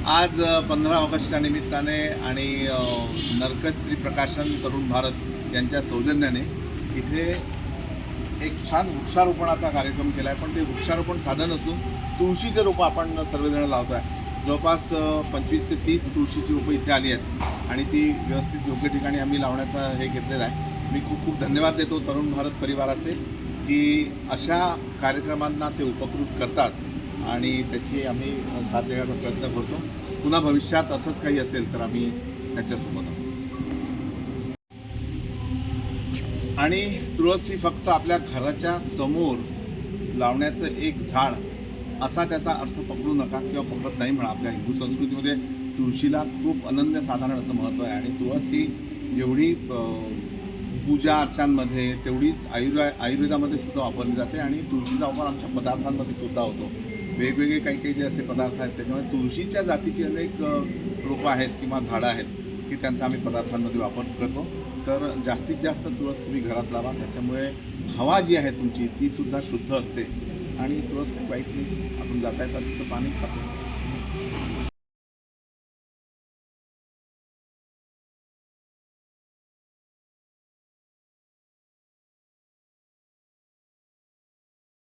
आज 15 ऑगस्टच्या निमित्ताने आणि नरकस्त्री प्रकाशन तरुण भारत यांच्या सौजन्याने इथे एक छान वृक्षारोपणाचा कार्यक्रम केला आहे. पण ते वृक्षारोपण साधन असून तुळशीचे रोपं आपण सर्वजण लावतो आहे. जवळपास 25 ते 30 तुळशीची रोपं इथे आली आहेत आणि ती व्यवस्थित योग्य ठिकाणी आम्ही लावण्याचा हे घेतलेला आहे. मी खूप खूप धन्यवाद देतो तरुण भारत परिवाराचे की अशा कार्यक्रमांना ते उपकृत करतात आणि त्याची आम्ही साथ देण्याचा प्रयत्न करतो. पुन्हा भविष्यात असंच काही असेल तर आम्ही त्यांच्यासोबत आहोत. आणि तुळस ही फक्त आपल्या घराच्या समोर लावण्याचं एक झाड असा त्याचा अर्थ पकडू नका किंवा पकडत नाही म्हणा. आपल्या हिंदू संस्कृतीमध्ये तुळशीला खूप अनन्यसाधारण असं महत्त्व आहे आणि तुळस ही जेवढी पूजा अर्चांमध्ये तेवढीच आयुर्वेदामध्ये सुद्धा वापरली जाते आणि तुळशीचा वापर आमच्या पदार्थांमध्ये सुद्धा होतो. वेगवेगळे काही काही जे असे पदार्थ आहेत त्याच्यामुळे तुळशीच्या जातीची अनेक रोपं आहेत किंवा झाडं आहेत की त्यांचा आम्ही पदार्थांमध्ये वापर करतो. तर जास्तीत जास्त तुळस तुम्ही घरात लावा. त्याच्यामुळे हवा जी आहे तुमची ती सुद्धा शुद्ध असते आणि तुळस काही वाईट नाही. आपण जाता येता तिचं पाणी खातो.